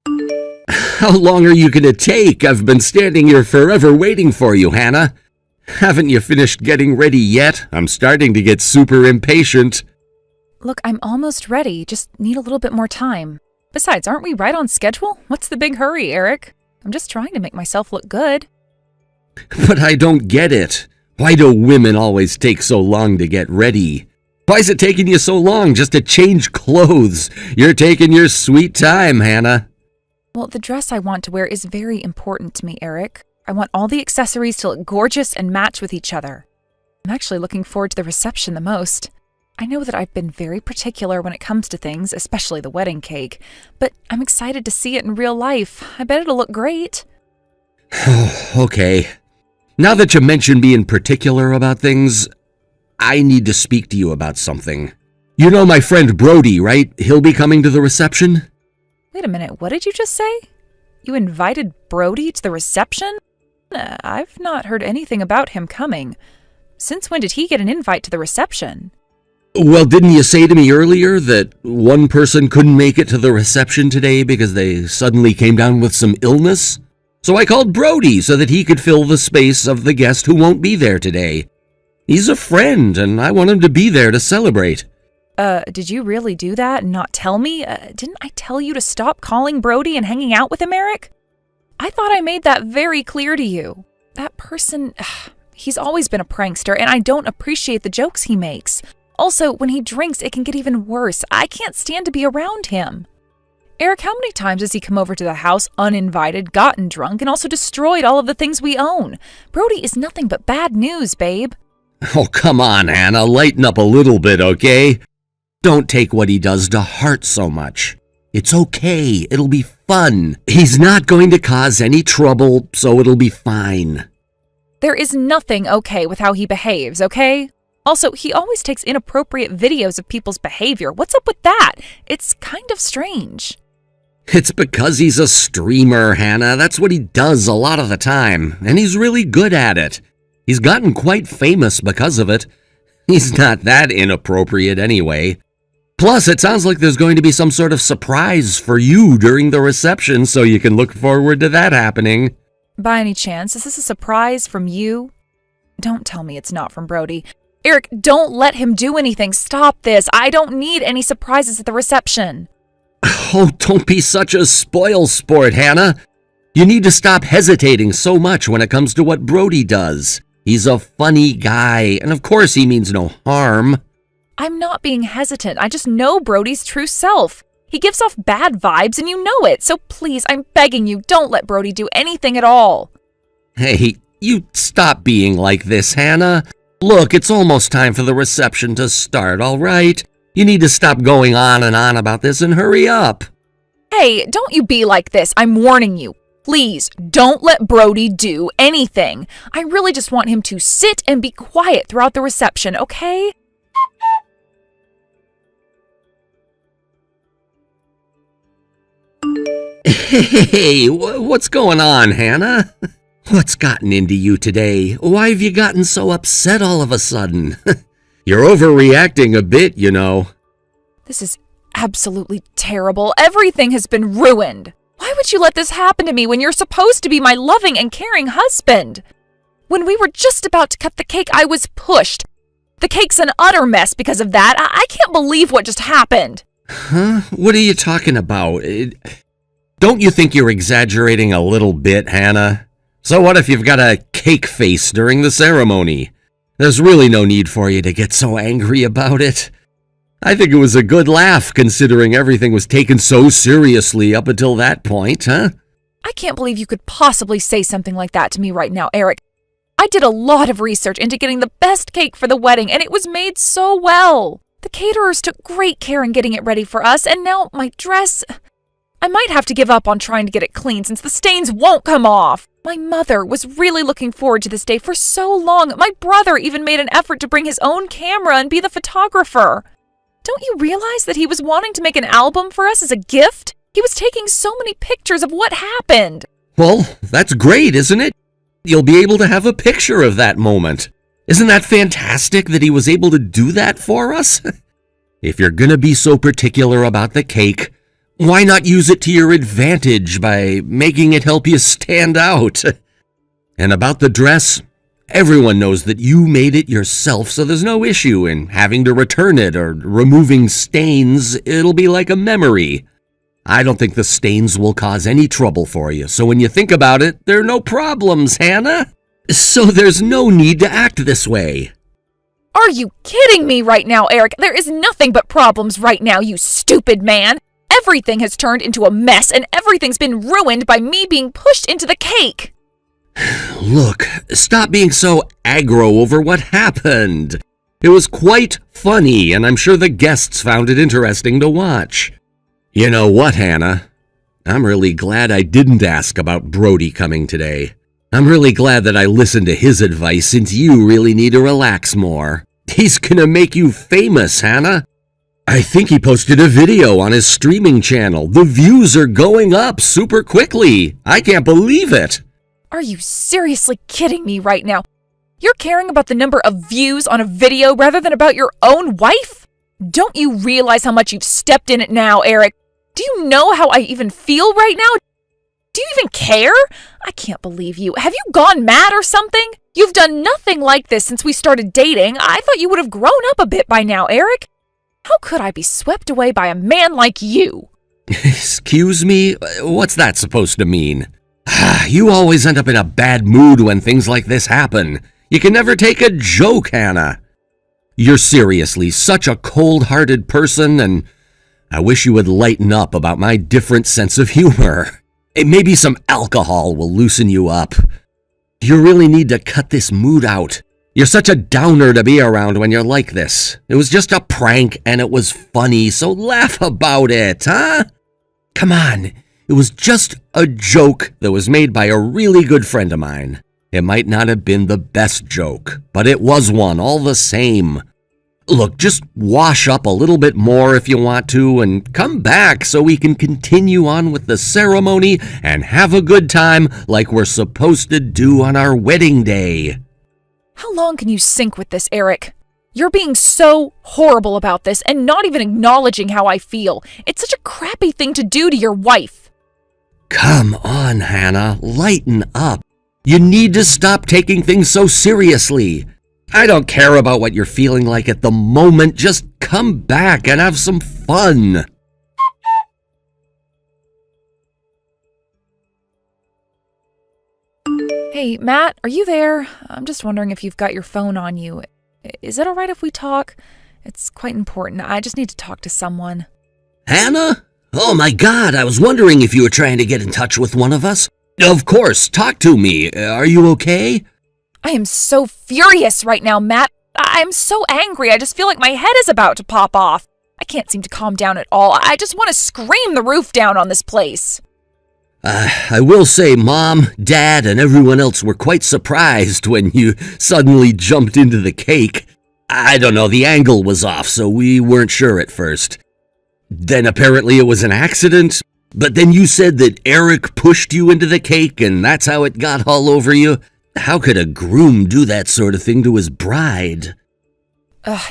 How long are you gonna take? I've been standing here forever waiting for you, Hannah. Haven't you finished getting ready yet? I'm starting to get super impatient. Look, I'm almost ready, just need a little bit more time. Besides, aren't we right on schedule? What's the big hurry, Eric? I'm just trying to make myself look good. But I don't get it. Why do women always take so long to get ready? Why is it taking you so long just to change clothes? You're taking your sweet time, Hannah. Well, the dress I want to wear is very important to me, Eric. I want all the accessories to look gorgeous and match with each other. I'm actually looking forward to the reception the most. I know that I've been very particular when it comes to things, especially the wedding cake, but I'm excited to see it in real life. I bet it'll look great. Okay. Now that you mention being particular about things, I need to speak to you about something. You know my friend Brody, right? He'll be coming to the reception? Wait a minute, what did you just say? You invited Brody to the reception? I've not heard anything about him coming. Since when did he get an invite to the reception? Well, didn't you say to me earlier that one person couldn't make it to the reception today because they suddenly came down with some illness? So I called Brody so that he could fill the space of the guest who won't be there today. He's a friend, and I want him to be there to celebrate. Did you really do that and not tell me? Didn't I tell you to stop calling Brody and hanging out with him, Eric? I thought I made that very clear to you. That person, he's always been a prankster, and I don't appreciate the jokes he makes. Also, when he drinks, it can get even worse. I can't stand to be around him. Eric, how many times has he come over to the house uninvited, gotten drunk, and also destroyed all of the things we own? Brody is nothing but bad news, babe. Oh, come on, Hannah. Lighten up a little bit, okay? Don't take what he does to heart so much. It's okay. It'll be fun. He's not going to cause any trouble, so it'll be fine. There is nothing okay with how he behaves, okay? Also, he always takes inappropriate videos of people's behavior. What's up with that? It's kind of strange. It's because he's a streamer, Hannah. That's what he does a lot of the time, and he's really good at it. He's gotten quite famous because of it. He's not that inappropriate anyway. Plus, it sounds like there's going to be some sort of surprise for you during the reception, so you can look forward to that happening. By any chance, is this a surprise from you? Don't tell me it's not from Brody. Eric, don't let him do anything. Stop this. I don't need any surprises at the reception. Oh, don't be such a spoil sport, Hannah. You need to stop hesitating so much when it comes to what Brody does. He's a funny guy, and of course he means no harm. I'm not being hesitant. I just know Brody's true self. He gives off bad vibes, and you know it. So please, I'm begging you, don't let Brody do anything at all. Hey, you stop being like this, Hannah. Look, it's almost time for the reception to start, all right? You need to stop going on and on about this and hurry up. Hey, don't you be like this. I'm warning you. Please, don't let Brody do anything. I really just want him to sit and be quiet throughout the reception, okay? Hey, what's going on, Hannah? What's gotten into you today? Why have you gotten so upset all of a sudden? You're overreacting a bit, you know. This is absolutely terrible. Everything has been ruined. Why would you let this happen to me when you're supposed to be my loving and caring husband? When we were just about to cut the cake, I was pushed. The cake's an utter mess because of that. I can't believe what just happened. Huh? What are you talking about? Don't you think you're exaggerating a little bit, Hannah? So what if you've got a cake face during the ceremony? There's really no need for you to get so angry about it. I think it was a good laugh considering everything was taken so seriously up until that point, huh? I can't believe you could possibly say something like that to me right now, Eric. I did a lot of research into getting the best cake for the wedding, and it was made so well. The caterers took great care in getting it ready for us, and now my dress... I might have to give up on trying to get it clean since the stains won't come off. My mother was really looking forward to this day for so long. My brother even made an effort to bring his own camera and be the photographer. Don't you realize that he was wanting to make an album for us as a gift? He was taking so many pictures of what happened. Well, that's great, isn't it? You'll be able to have a picture of that moment. Isn't that fantastic that he was able to do that for us? If you're gonna be so particular about the cake, Why not use it to your advantage by making it help you stand out? And about the dress, everyone knows that you made it yourself, so there's no issue in having to return it or removing stains. It'll be like a memory. I don't think the stains will cause any trouble for you, so when you think about it, there are no problems, Hannah. So there's no need to act this way. Are you kidding me right now, Eric? There is nothing but problems right now, you stupid man. Everything has turned into a mess, and everything's been ruined by me being pushed into the cake. Look, stop being so aggro over what happened. It was quite funny, and I'm sure the guests found it interesting to watch. You know what, Hannah? I'm really glad I didn't ask about Brody coming today. I'm really glad that I listened to his advice, since you really need to relax more. He's gonna make you famous, Hannah. I think he posted a video on his streaming channel. The views are going up super quickly. I can't believe it. Are you seriously kidding me right now? You're caring about the number of views on a video rather than about your own wife? Don't you realize how much you've stepped in it now, Eric? Do you know how I even feel right now? Do you even care? I can't believe you. Have you gone mad or something? You've done nothing like this since we started dating. I thought you would have grown up a bit by now, Eric. How could I be swept away by a man like you? Excuse me? What's that supposed to mean? You always end up in a bad mood when things like this happen. You can never take a joke, Hannah. You're seriously such a cold-hearted person, and I wish you would lighten up about my different sense of humor. Maybe some alcohol will loosen you up. You really need to cut this mood out. You're such a downer to be around when you're like this. It was just a prank and it was funny, so laugh about it, huh? Come on, it was just a joke that was made by a really good friend of mine. It might not have been the best joke, but it was one all the same. Look, just wash up a little bit more if you want to and come back so we can continue on with the ceremony and have a good time like we're supposed to do on our wedding day. How long can you sink with this, Eric? You're being so horrible about this and not even acknowledging how I feel. It's such a crappy thing to do to your wife. Come on, Hannah, lighten up. You need to stop taking things so seriously. I don't care about what you're feeling like at the moment. Just come back and have some fun. Hey, Matt, are you there? I'm just wondering if you've got your phone on you. Is it all right if we talk? It's quite important. I just need to talk to someone. Hannah? Oh my God, I was wondering if you were trying to get in touch with one of us. Of course, talk to me. Are you okay? I am so furious right now, Matt. I'm so angry. I just feel like my head is about to pop off. I can't seem to calm down at all. I just want to scream the roof down on this place. I will say Mom, Dad, and everyone else were quite surprised when you suddenly jumped into the cake. I don't know, the angle was off, so we weren't sure at first. Then apparently it was an accident, but then you said that Eric pushed you into the cake and that's how it got all over you. How could a groom do that sort of thing to his bride?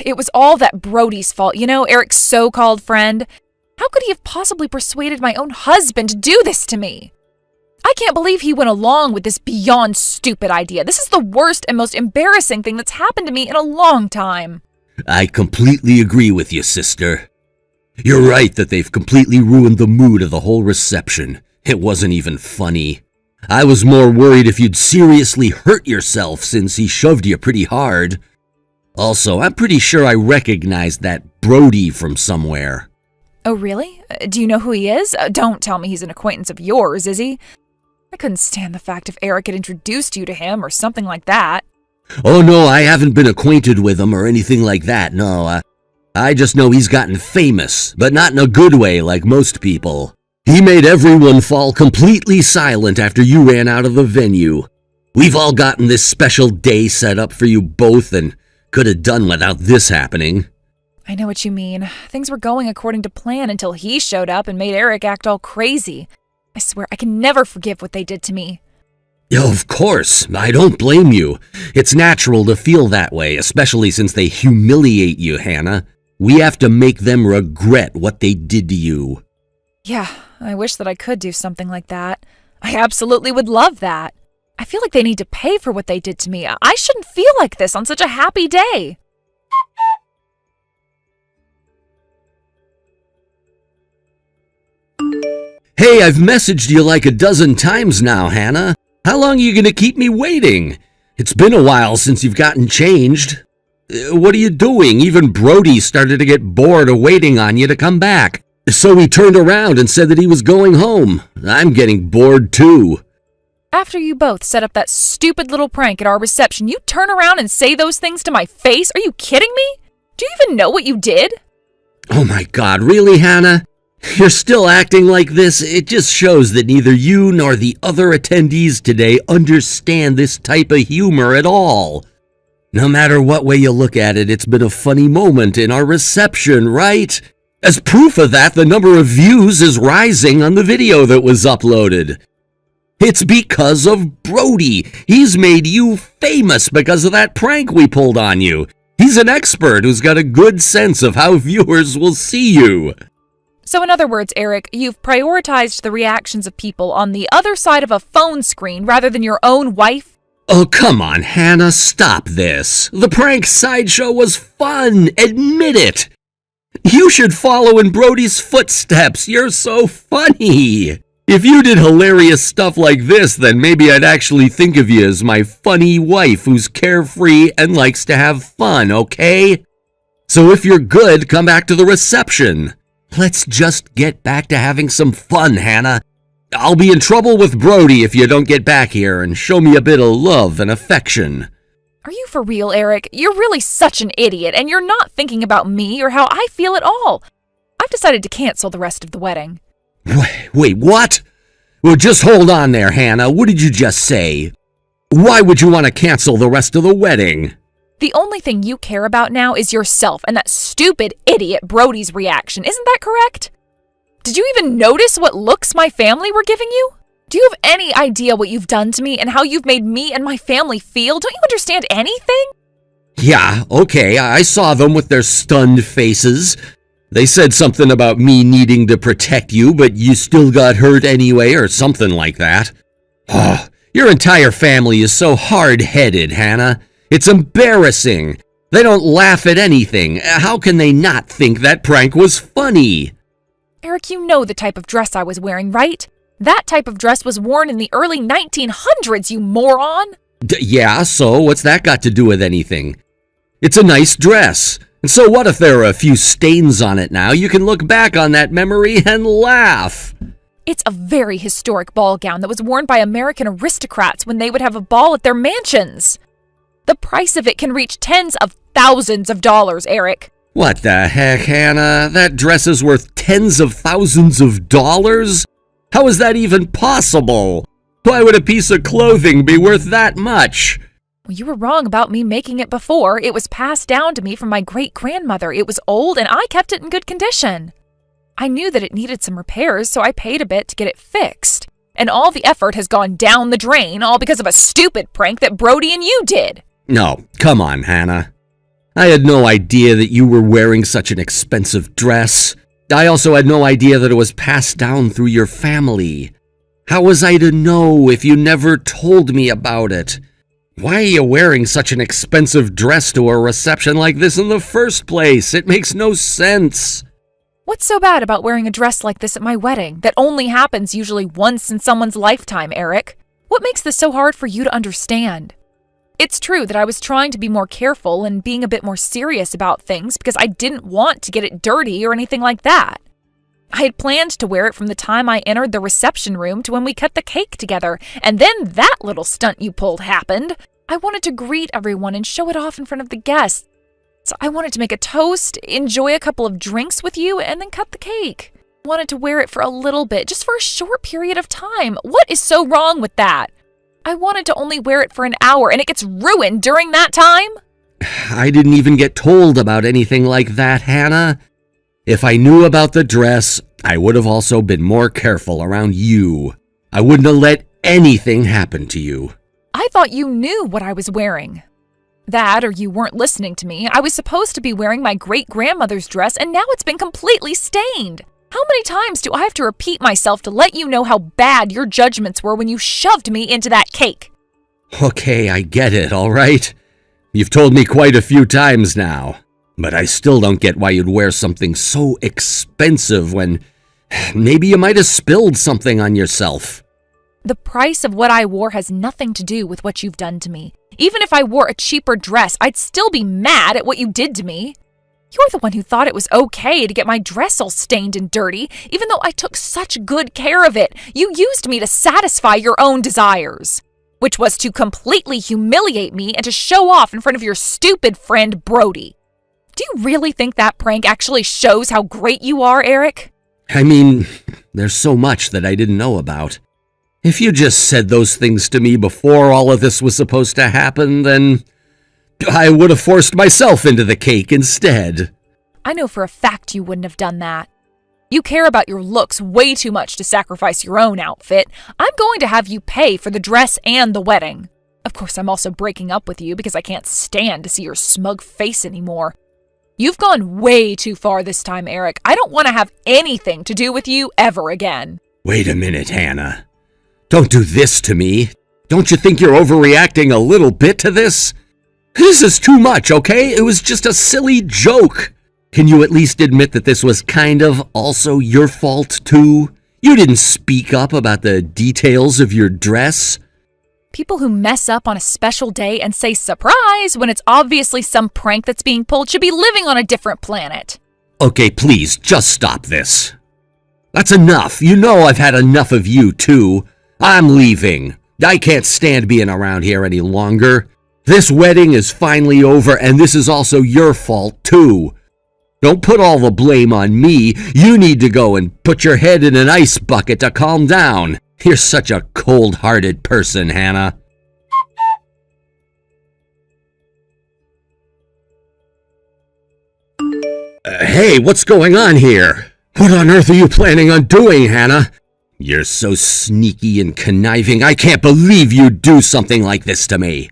It was all that Brody's fault. You know, Eric's so-called friend. How could he have possibly persuaded my own husband to do this to me? I can't believe he went along with this beyond stupid idea. This is the worst and most embarrassing thing that's happened to me in a long time. I completely agree with you, sister. You're right that they've completely ruined the mood of the whole reception. It wasn't even funny. I was more worried if you'd seriously hurt yourself since he shoved you pretty hard. Also, I'm pretty sure I recognized that Brody from somewhere. Oh, really? Do you know who he is? Don't tell me he's an acquaintance of yours, is he? I couldn't stand the fact if Eric had introduced you to him or something like that. Oh no, I haven't been acquainted with him or anything like that, no. I just know he's gotten famous, but not in a good way like most people. He made everyone fall completely silent after you ran out of the venue. We've all gotten this special day set up for you both and could have done without this happening. I know what you mean. Things were going according to plan until he showed up and made Eric act all crazy. I swear I can never forgive what they did to me. Of course, I don't blame you. It's natural to feel that way, especially since they humiliate you, Hannah. We have to make them regret what they did to you. Yeah, I wish that I could do something like that. I absolutely would love that. I feel like they need to pay for what they did to me. I shouldn't feel like this on such a happy day. Hey, I've messaged you like a dozen times now, Hannah. How long are you going to keep me waiting? It's been a while since you've gotten changed. What are you doing? Even Brody started to get bored of waiting on you to come back. So he turned around and said that he was going home. I'm getting bored too. After you both set up that stupid little prank at our reception, you turn around and say those things to my face? Are you kidding me? Do you even know what you did? Oh my God, really, Hannah? You're still acting like this? It just shows that neither you nor the other attendees today understand this type of humor at all. No matter what way you look at it, it's been a funny moment in our reception, right? As proof of that, the number of views is rising on the video that was uploaded. It's because of Brody. He's made you famous because of that prank we pulled on you. He's an expert who's got a good sense of how viewers will see you. So in other words, Eric, you've prioritized the reactions of people on the other side of a phone screen rather than your own wife? Oh, come on, Hannah, stop this. The prank sideshow was fun. Admit it. You should follow in Brody's footsteps. You're so funny. If you did hilarious stuff like this, then maybe I'd actually think of you as my funny wife who's carefree and likes to have fun, okay? So if you're good, come back to the reception. Let's just get back to having some fun, Hannah. I'll be in trouble with Brody if you don't get back here and show me a bit of love and affection. Are you for real, Eric? You're really such an idiot, and you're not thinking about me or how I feel at all. I've decided to cancel the rest of the wedding. Wait, what? Well, just hold on there, Hannah. What did you just say? Why would you want to cancel the rest of the wedding? The only thing you care about now is yourself and that stupid idiot Brody's reaction. Isn't that correct? Did you even notice what looks my family were giving you? Do you have any idea what you've done to me and how you've made me and my family feel? Don't you understand anything? Yeah, okay, I saw them with their stunned faces. They said something about me needing to protect you, but you still got hurt anyway, or something like that. Oh, your entire family is so hard-headed, Hannah. It's embarrassing. They don't laugh at anything. How can they not think that prank was funny? Eric, you know the type of dress I was wearing, right? That type of dress was worn in the early 1900s, you moron! Yeah, so what's that got to do with anything? It's a nice dress. And so what if there are a few stains on it now? You can look back on that memory and laugh. It's a very historic ball gown that was worn by American aristocrats when they would have a ball at their mansions. The price of it can reach tens of thousands of dollars, Eric. What the heck, Hannah? That dress is worth tens of thousands of dollars? How is that even possible? Why would a piece of clothing be worth that much? Well, you were wrong about me making it before. It was passed down to me from my great-grandmother. It was old, and I kept it in good condition. I knew that it needed some repairs, so I paid a bit to get it fixed. And all the effort has gone down the drain, all because of a stupid prank that Brody and you did. No, come on, Hannah. I had no idea that you were wearing such an expensive dress. I also had no idea that it was passed down through your family. How was I to know if you never told me about it? Why are you wearing such an expensive dress to a reception like this in the first place? It makes no sense. What's so bad about wearing a dress like this at my wedding that only happens usually once in someone's lifetime, Eric? What makes this so hard for you to understand? It's true that I was trying to be more careful and being a bit more serious about things because I didn't want to get it dirty or anything like that. I had planned to wear it from the time I entered the reception room to when we cut the cake together, and then that little stunt you pulled happened. I wanted to greet everyone and show it off in front of the guests. So I wanted to make a toast, enjoy a couple of drinks with you, and then cut the cake. I wanted to wear it for a little bit, just for a short period of time. What is so wrong with that? I wanted to only wear it for an hour, and it gets ruined during that time? I didn't even get told about anything like that, Hannah. If I knew about the dress, I would have also been more careful around you. I wouldn't have let anything happen to you. I thought you knew what I was wearing. That, or you weren't listening to me. I was supposed to be wearing my great-grandmother's dress, and now it's been completely stained. How many times do I have to repeat myself to let you know how bad your judgments were when you shoved me into that cake? Okay, I get it, all right? You've told me quite a few times now, but I still don't get why you'd wear something so expensive when maybe you might have spilled something on yourself. The price of what I wore has nothing to do with what you've done to me. Even if I wore a cheaper dress, I'd still be mad at what you did to me. You're the one who thought it was okay to get my dress all stained and dirty, even though I took such good care of it. You used me to satisfy your own desires, which was to completely humiliate me and to show off in front of your stupid friend Brody. Do you really think that prank actually shows how great you are, Eric? I mean, there's so much that I didn't know about. If you just said those things to me before all of this was supposed to happen, then I would have forced myself into the cake instead. I know for a fact you wouldn't have done that. You care about your looks way too much to sacrifice your own outfit. I'm going to have you pay for the dress and the wedding. Of course, I'm also breaking up with you because I can't stand to see your smug face anymore. You've gone way too far this time, Eric. I don't want to have anything to do with you ever again. Wait a minute, Hannah. Don't do this to me. Don't you think you're overreacting a little bit to this? This is too much, okay? It was just a silly joke. Can you at least admit that this was kind of also your fault, too? You didn't speak up about the details of your dress. People who mess up on a special day and say surprise when it's obviously some prank that's being pulled should be living on a different planet. Okay, please, just stop this. That's enough. You know I've had enough of you, too. I'm leaving. I can't stand being around here any longer. This wedding is finally over, and this is also your fault, too. Don't put all the blame on me. You need to go and put your head in an ice bucket to calm down. You're such a cold-hearted person, Hannah. Hey, what's going on here? What on earth are you planning on doing, Hannah? You're so sneaky and conniving. I can't believe you'd do something like this to me.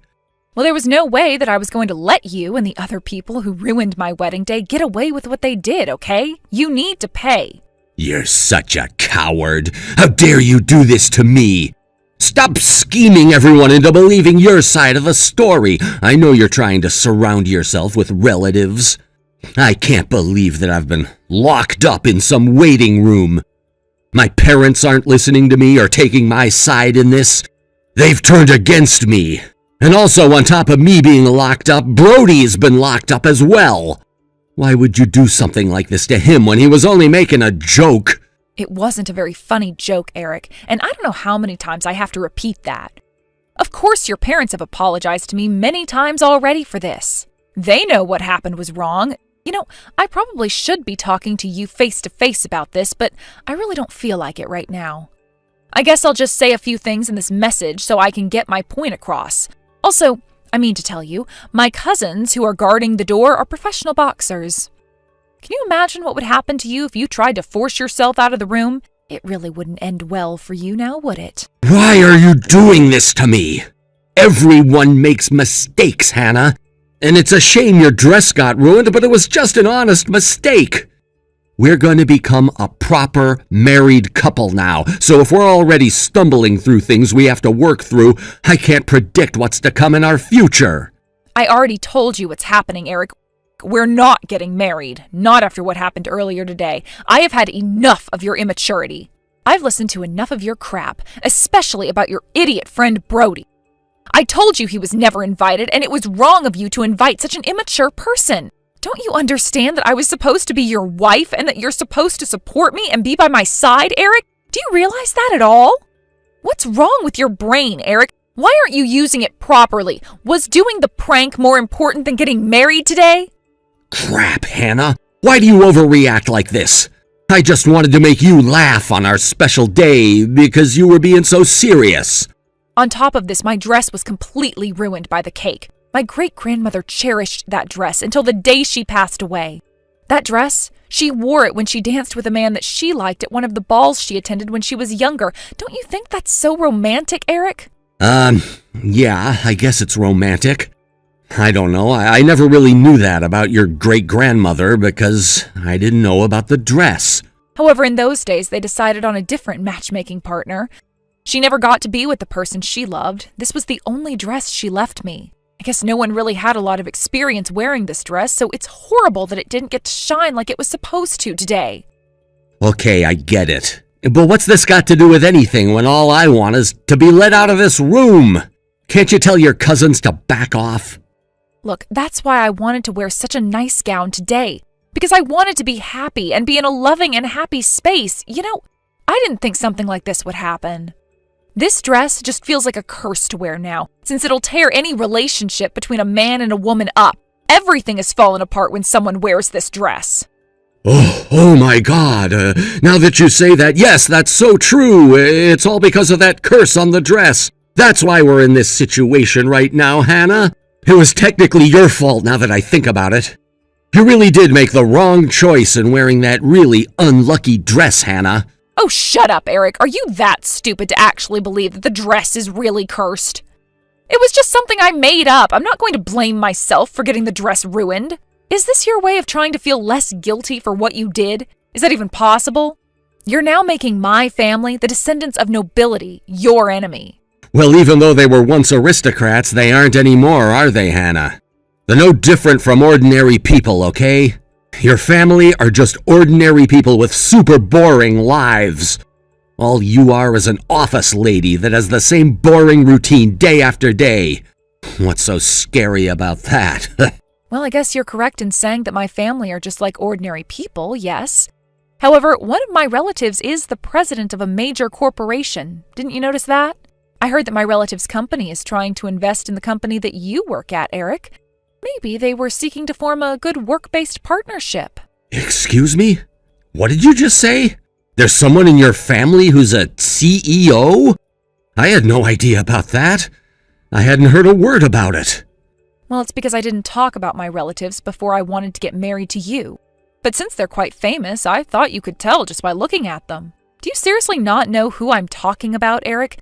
Well, there was no way that I was going to let you and the other people who ruined my wedding day get away with what they did, okay? You need to pay. You're such a coward. How dare you do this to me? Stop scheming everyone into believing your side of the story. I know you're trying to surround yourself with relatives. I can't believe that I've been locked up in some waiting room. My parents aren't listening to me or taking my side in this. They've turned against me. And also, on top of me being locked up, Brody's been locked up as well. Why would you do something like this to him when he was only making a joke? It wasn't a very funny joke, Eric, and I don't know how many times I have to repeat that. Of course, your parents have apologized to me many times already for this. They know what happened was wrong. You know, I probably should be talking to you face to face about this, but I really don't feel like it right now. I guess I'll just say a few things in this message so I can get my point across. Also, I mean to tell you, my cousins who are guarding the door are professional boxers. Can you imagine what would happen to you if you tried to force yourself out of the room? It really wouldn't end well for you now, would it? Why are you doing this to me? Everyone makes mistakes, Hannah. And it's a shame your dress got ruined, but it was just an honest mistake. We're going to become a proper married couple now, so if we're already stumbling through things we have to work through, I can't predict what's to come in our future. I already told you what's happening, Eric. We're not getting married, not after what happened earlier today. I have had enough of your immaturity. I've listened to enough of your crap, especially about your idiot friend Brody. I told you he was never invited, and it was wrong of you to invite such an immature person. Don't you understand that I was supposed to be your wife and that you're supposed to support me and be by my side, Eric? Do you realize that at all? What's wrong with your brain, Eric? Why aren't you using it properly? Was doing the prank more important than getting married today? Crap, Hannah. Why do you overreact like this? I just wanted to make you laugh on our special day because you were being so serious. On top of this, my dress was completely ruined by the cake. My great-grandmother cherished that dress until the day she passed away. That dress, she wore it when she danced with a man that she liked at one of the balls she attended when she was younger. Don't you think that's so romantic, Eric? Yeah, I guess it's romantic. I don't know, I never really knew that about your great-grandmother because I didn't know about the dress. However, in those days, they decided on a different matchmaking partner. She never got to be with the person she loved. This was the only dress she left me. I guess no one really had a lot of experience wearing this dress, so it's horrible that it didn't get to shine like it was supposed to today. Okay, I get it. But what's this got to do with anything when all I want is to be let out of this room? Can't you tell your cousins to back off? Look, that's why I wanted to wear such a nice gown today. Because I wanted to be happy and be in a loving and happy space. You know, I didn't think something like this would happen. This dress just feels like a curse to wear now, since it'll tear any relationship between a man and a woman up. Everything has fallen apart when someone wears this dress. Oh my God. Now that you say that, yes, that's so true. It's all because of that curse on the dress. That's why we're in this situation right now, Hannah. It was technically your fault now that I think about it. You really did make the wrong choice in wearing that really unlucky dress, Hannah. Oh, shut up, Eric. Are you that stupid to actually believe that the dress is really cursed? It was just something I made up. I'm not going to blame myself for getting the dress ruined. Is this your way of trying to feel less guilty for what you did? Is that even possible? You're now making my family, the descendants of nobility, your enemy. Well, even though they were once aristocrats, they aren't anymore, are they, Hannah? They're no different from ordinary people, okay? Your family are just ordinary people with super boring lives. All you are is an office lady that has the same boring routine day after day. What's so scary about that? Well, I guess you're correct in saying that my family are just like ordinary people, yes. However, one of my relatives is the president of a major corporation. Didn't you notice that? I heard that my relative's company is trying to invest in the company that you work at, Eric. Maybe they were seeking to form a good work-based partnership. Excuse me? What did you just say? There's someone in your family who's a CEO? I had no idea about that. I hadn't heard a word about it. Well, it's because I didn't talk about my relatives before I wanted to get married to you. But since they're quite famous, I thought you could tell just by looking at them. Do you seriously not know who I'm talking about, Eric?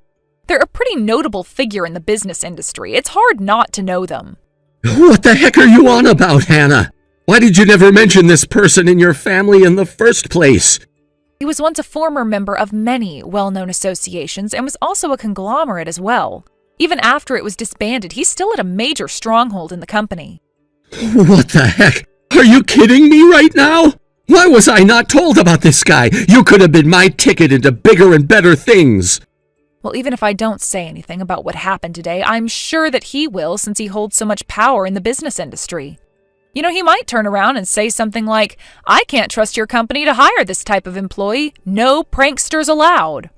They're a pretty notable figure in the business industry. It's hard not to know them. What the heck are you on about, Hannah? Why did you never mention this person in your family in the first place? He was once a former member of many well-known associations and was also a conglomerate as well. Even after it was disbanded, he still had a major stronghold in the company. What the heck? Are you kidding me right now? Why was I not told about this guy? You could have been my ticket into bigger and better things. Well, even if I don't say anything about what happened today, I'm sure that he will since he holds so much power in the business industry. You know, he might turn around and say something like, I can't trust your company to hire this type of employee. No pranksters allowed.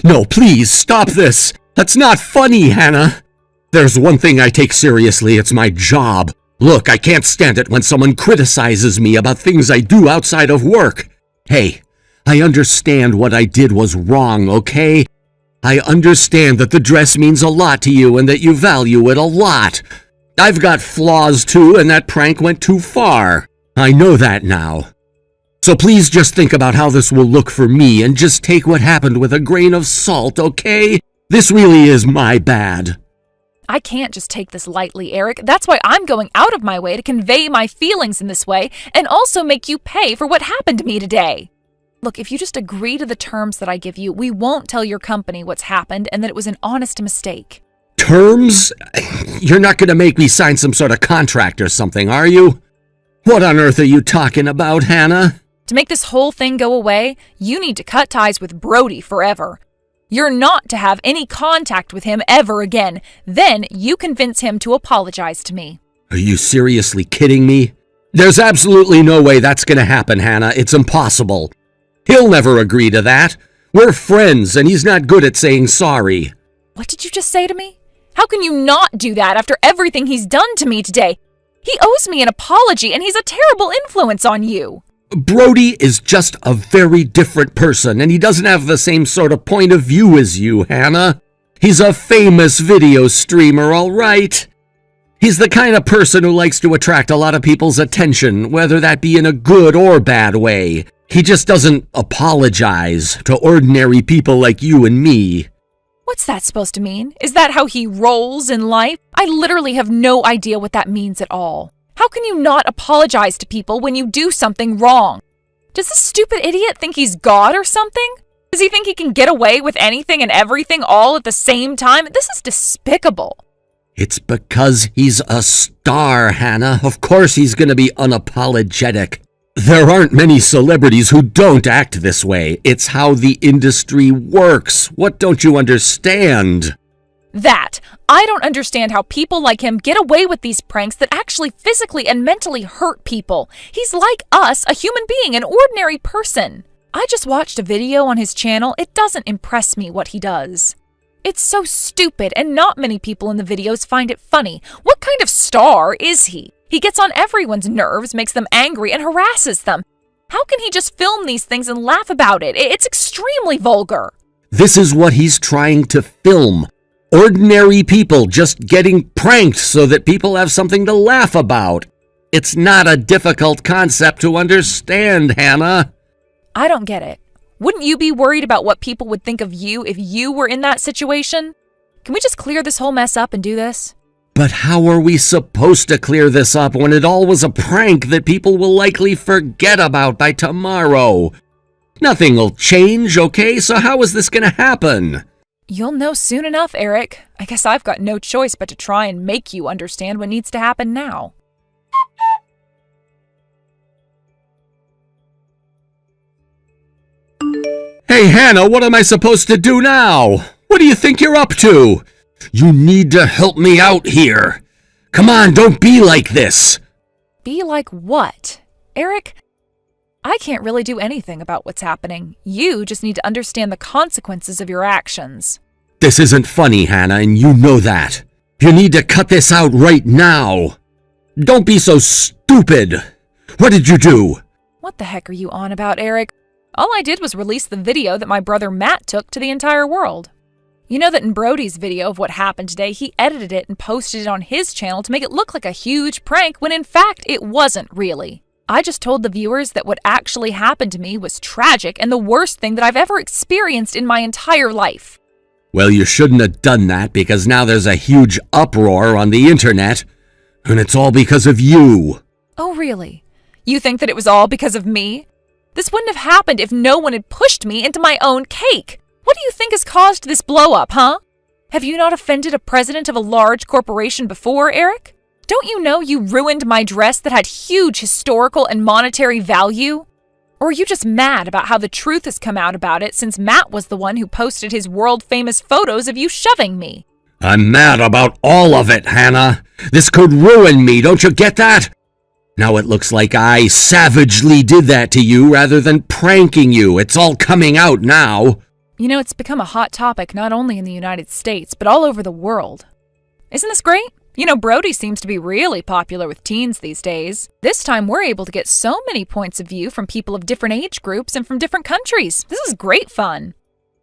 No, please, stop this. That's not funny, Hannah. There's one thing I take seriously, it's my job. Look, I can't stand it when someone criticizes me about things I do outside of work. Hey, I understand what I did was wrong, okay? I understand that the dress means a lot to you and that you value it a lot. I've got flaws too, and that prank went too far. I know that now. So please just think about how this will look for me and just take what happened with a grain of salt, okay? This really is my bad. I can't just take this lightly, Eric. That's why I'm going out of my way to convey my feelings in this way and also make you pay for what happened to me today. Look, if you just agree to the terms that I give you, we won't tell your company what's happened and that it was an honest mistake. Terms? You're not going to make me sign some sort of contract or something, are you? What on earth are you talking about, Hannah? To make this whole thing go away, you need to cut ties with Brody forever. You're not to have any contact with him ever again. Then you convince him to apologize to me. Are you seriously kidding me? There's absolutely no way that's going to happen, Hannah. It's impossible. He'll never agree to that. We're friends, and he's not good at saying sorry. What did you just say to me? How can you not do that after everything he's done to me today? He owes me an apology, and he's a terrible influence on you. Brody is just a very different person, and he doesn't have the same sort of point of view as you, Hannah. He's a famous video streamer, all right? He's the kind of person who likes to attract a lot of people's attention, whether that be in a good or bad way. He just doesn't apologize to ordinary people like you and me. What's that supposed to mean? Is that how he rolls in life? I literally have no idea what that means at all. How can you not apologize to people when you do something wrong? Does this stupid idiot think he's God or something? Does he think he can get away with anything and everything all at the same time? This is despicable. It's because he's a star, Hannah. Of course he's going to be unapologetic. There aren't many celebrities who don't act this way. It's how the industry works. What don't you understand? I don't understand how people like him get away with these pranks that actually physically and mentally hurt people. He's like us, a human being, an ordinary person. I just watched a video on his channel. It doesn't impress me what he does. It's so stupid, and not many people in the videos find it funny. What kind of star is he? He gets on everyone's nerves, makes them angry, and harasses them. How can he just film these things and laugh about it? It's extremely vulgar. This is what he's trying to film. Ordinary people just getting pranked so that people have something to laugh about. It's not a difficult concept to understand, Hannah. I don't get it. Wouldn't you be worried about what people would think of you if you were in that situation? Can we just clear this whole mess up and do this? But how are we supposed to clear this up when it all was a prank that people will likely forget about by tomorrow? Nothing will change, okay? So how is this going to happen? You'll know soon enough, Eric. I guess I've got no choice but to try and make you understand what needs to happen now. Hey, Hannah, what am I supposed to do now? What do you think you're up to? You need to help me out here. Come on, don't be like this. Be like what? Eric, I can't really do anything about what's happening. You just need to understand the consequences of your actions. This isn't funny, Hannah, and you know that. You need to cut this out right now. Don't be so stupid. What did you do? What the heck are you on about, Eric? All I did was release the video that my brother Matt took to the entire world. You know that in Brody's video of what happened today, he edited it and posted it on his channel to make it look like a huge prank when in fact it wasn't really. I just told the viewers that what actually happened to me was tragic and the worst thing that I've ever experienced in my entire life. Well, you shouldn't have done that because now there's a huge uproar on the internet, and it's all because of you. Oh, really? You think that it was all because of me? This wouldn't have happened if no one had pushed me into my own cake. What do you think has caused this blow-up, huh? Have you not offended a president of a large corporation before, Eric? Don't you know you ruined my dress that had huge historical and monetary value? Or are you just mad about how the truth has come out about it since Matt was the one who posted his world-famous photos of you shoving me? I'm mad about all of it, Hannah. This could ruin me, don't you get that? Now it looks like I savagely did that to you rather than pranking you. It's all coming out now. You know, it's become a hot topic not only in the United States, but all over the world. Isn't this great? You know, Brody seems to be really popular with teens these days. This time we're able to get so many points of view from people of different age groups and from different countries. This is great fun.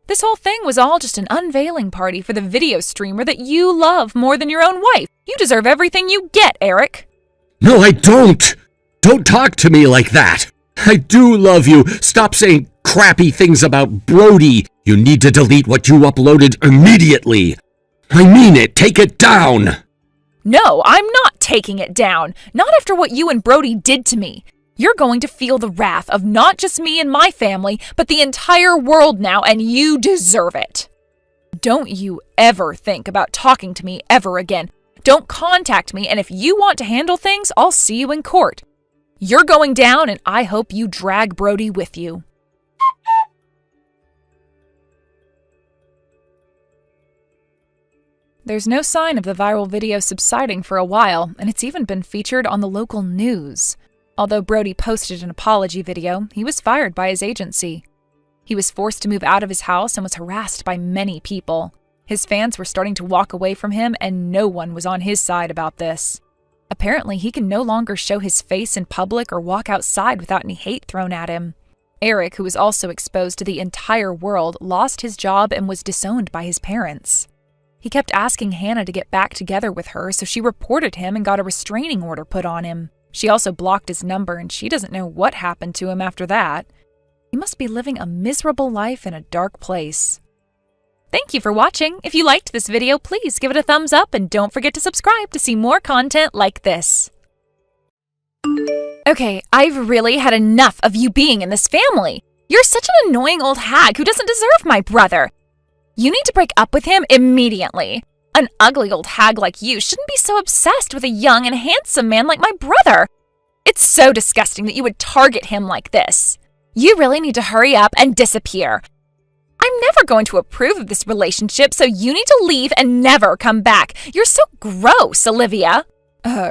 This whole thing was all just an unveiling party for the video streamer that you love more than your own wife. You deserve everything you get, Eric. No, I don't. Don't talk to me like that. I do love you. Stop saying crappy things about Brody. You need to delete what you uploaded immediately. I mean it. Take it down. No, I'm not taking it down. Not after what you and Brody did to me. You're going to feel the wrath of not just me and my family, but the entire world now, and you deserve it. Don't you ever think about talking to me ever again. Don't contact me, and if you want to handle things, I'll see you in court. You're going down, and I hope you drag Brody with you. There's no sign of the viral video subsiding for a while, and it's even been featured on the local news. Although Brody posted an apology video, he was fired by his agency. He was forced to move out of his house and was harassed by many people. His fans were starting to walk away from him, and no one was on his side about this. Apparently, he can no longer show his face in public or walk outside without any hate thrown at him. Eric, who was also exposed to the entire world, lost his job and was disowned by his parents. He kept asking Hannah to get back together with her, so she reported him and got a restraining order put on him. She also blocked his number, and she doesn't know what happened to him after that. He must be living a miserable life in a dark place. Thank you for watching. If you liked this video, please give it a thumbs up and don't forget to subscribe to see more content like this. Okay, I've really had enough of you being in this family. You're such an annoying old hag who doesn't deserve my brother. You need to break up with him immediately. An ugly old hag like you shouldn't be so obsessed with a young and handsome man like my brother. It's so disgusting that you would target him like this. You really need to hurry up and disappear. I'm never going to approve of this relationship, so you need to leave and never come back. You're so gross, Olivia.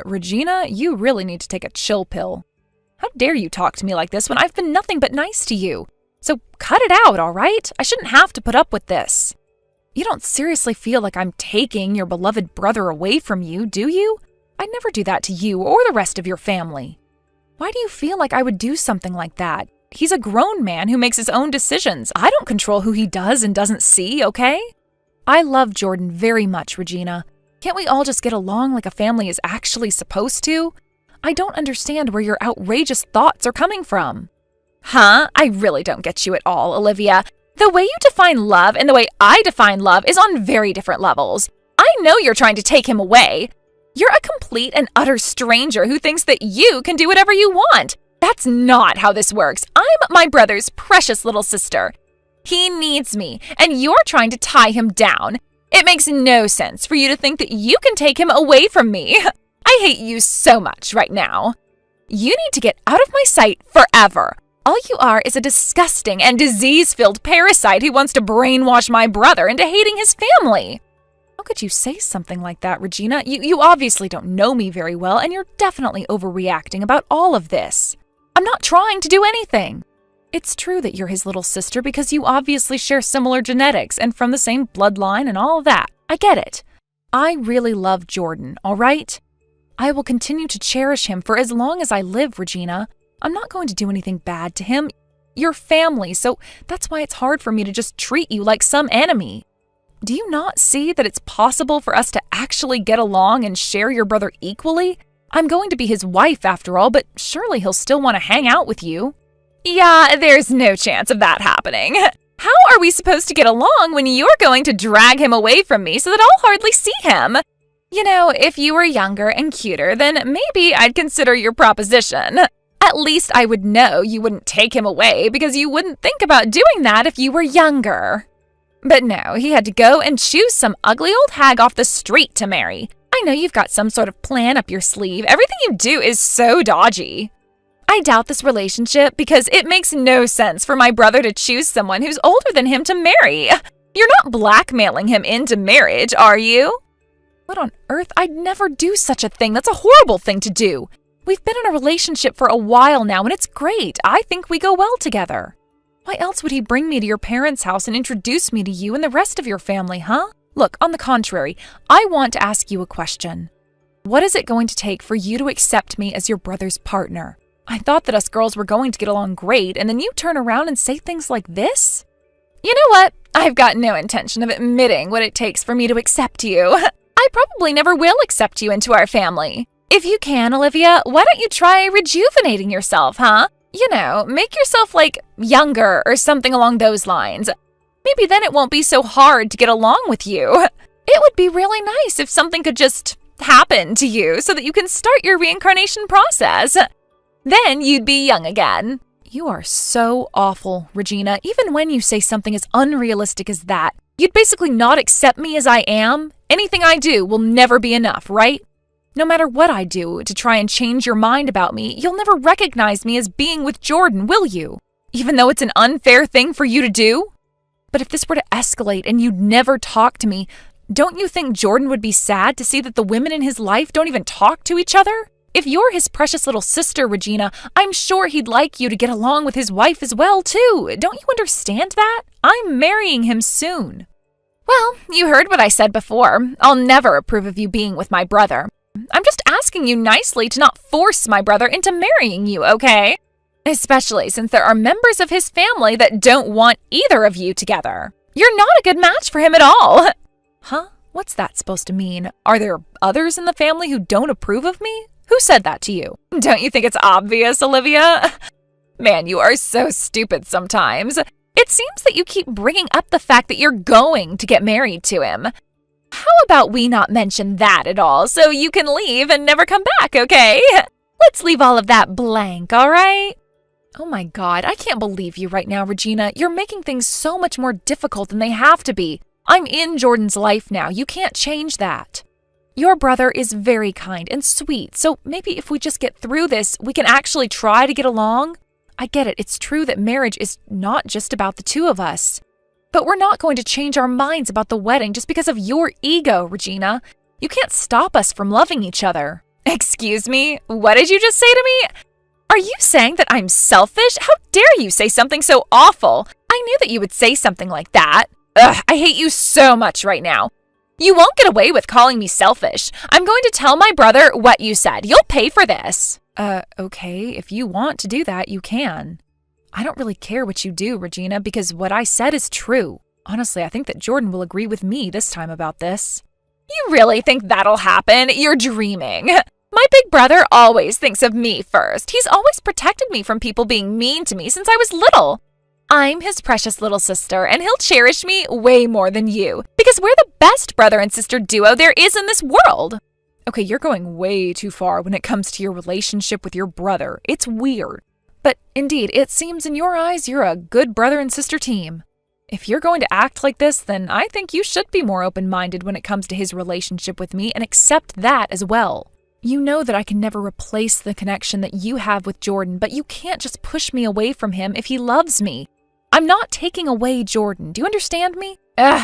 Regina, you really need to take a chill pill. How dare you talk to me like this when I've been nothing but nice to you? So cut it out, all right? I shouldn't have to put up with this. You don't seriously feel like I'm taking your beloved brother away from you, do you? I'd never do that to you or the rest of your family. Why do you feel like I would do something like that? He's a grown man who makes his own decisions. I don't control who he does and doesn't see, okay? I love Jordan very much, Regina. Can't we all just get along like a family is actually supposed to? I don't understand where your outrageous thoughts are coming from. Huh? I really don't get you at all, Olivia. The way you define love and the way I define love is on very different levels. I know you're trying to take him away. You're a complete and utter stranger who thinks that you can do whatever you want. That's not how this works. I'm my brother's precious little sister. He needs me, and you're trying to tie him down. It makes no sense for you to think that you can take him away from me. I hate you so much right now. You need to get out of my sight forever. All you are is a disgusting and disease-filled parasite who wants to brainwash my brother into hating his family. How could you say something like that, Regina? You obviously don't know me very well, and you're definitely overreacting about all of this. I'm not trying to do anything. It's true that you're his little sister because you obviously share similar genetics and from the same bloodline and all of that. I get it. I really love Jordan, all right? I will continue to cherish him for as long as I live, Regina. I'm not going to do anything bad to him. You're family, so that's why it's hard for me to just treat you like some enemy. Do you not see that it's possible for us to actually get along and share your brother equally? I'm going to be his wife after all, but surely he'll still want to hang out with you. Yeah, there's no chance of that happening. How are we supposed to get along when you're going to drag him away from me so that I'll hardly see him? You know, if you were younger and cuter, then maybe I'd consider your proposition. At least I would know you wouldn't take him away because you wouldn't think about doing that if you were younger. But no, he had to go and choose some ugly old hag off the street to marry. I know you've got some sort of plan up your sleeve. Everything you do is so dodgy. I doubt this relationship because it makes no sense for my brother to choose someone who's older than him to marry. You're not blackmailing him into marriage, are you? What on earth? I'd never do such a thing. That's a horrible thing to do. We've been in a relationship for a while now, and it's great. I think we go well together. Why else would he bring me to your parents' house and introduce me to you and the rest of your family, huh? Look, on the contrary, I want to ask you a question. What is it going to take for you to accept me as your brother's partner? I thought that us girls were going to get along great, and then you turn around and say things like this? You know what? I've got no intention of admitting what it takes for me to accept you. I probably never will accept you into our family. If you can, Olivia, why don't you try rejuvenating yourself, huh? You know, make yourself, younger or something along those lines. Maybe then it won't be so hard to get along with you. It would be really nice if something could just happen to you so that you can start your reincarnation process. Then you'd be young again. You are so awful, Regina. Even when you say something as unrealistic as that, you'd basically not accept me as I am. Anything I do will never be enough, right? No matter what I do to try and change your mind about me, you'll never recognize me as being with Jordan, will you? Even though it's an unfair thing for you to do? But if this were to escalate and you'd never talk to me, don't you think Jordan would be sad to see that the women in his life don't even talk to each other? If you're his precious little sister, Regina, I'm sure he'd like you to get along with his wife as well, too. Don't you understand that? I'm marrying him soon. Well, you heard what I said before. I'll never approve of you being with my brother. I'm just asking you nicely to not force my brother into marrying you, okay? Especially since there are members of his family that don't want either of you together. You're not a good match for him at all. Huh? What's that supposed to mean? Are there others in the family who don't approve of me? Who said that to you? Don't you think it's obvious, Olivia? Man, you are so stupid sometimes. It seems that you keep bringing up the fact that you're going to get married to him. How about we not mention that at all so you can leave and never come back, okay? Let's leave all of that blank, all right? Oh my God, I can't believe you right now, Regina. You're making things so much more difficult than they have to be. I'm in Jordan's life now. You can't change that. Your brother is very kind and sweet, so maybe if we just get through this, we can actually try to get along. I get it. It's true that marriage is not just about the two of us. But we're not going to change our minds about the wedding just because of your ego, Regina. You can't stop us from loving each other. Excuse me? What did you just say to me? Are you saying that I'm selfish? How dare you say something so awful? I knew that you would say something like that. Ugh, I hate you so much right now. You won't get away with calling me selfish. I'm going to tell my brother what you said. You'll pay for this. Okay, if you want to do that, you can. I don't really care what you do, Regina, because what I said is true. Honestly, I think that Jordan will agree with me this time about this. You really think that'll happen? You're dreaming. My big brother always thinks of me first. He's always protected me from people being mean to me since I was little. I'm his precious little sister, and he'll cherish me way more than you, because we're the best brother and sister duo there is in this world. Okay, you're going way too far when it comes to your relationship with your brother. It's weird. But indeed, it seems in your eyes you're a good brother and sister team. If you're going to act like this, then I think you should be more open-minded when it comes to his relationship with me and accept that as well. You know that I can never replace the connection that you have with Jordan, but you can't just push me away from him if he loves me. I'm not taking away Jordan. Do you understand me?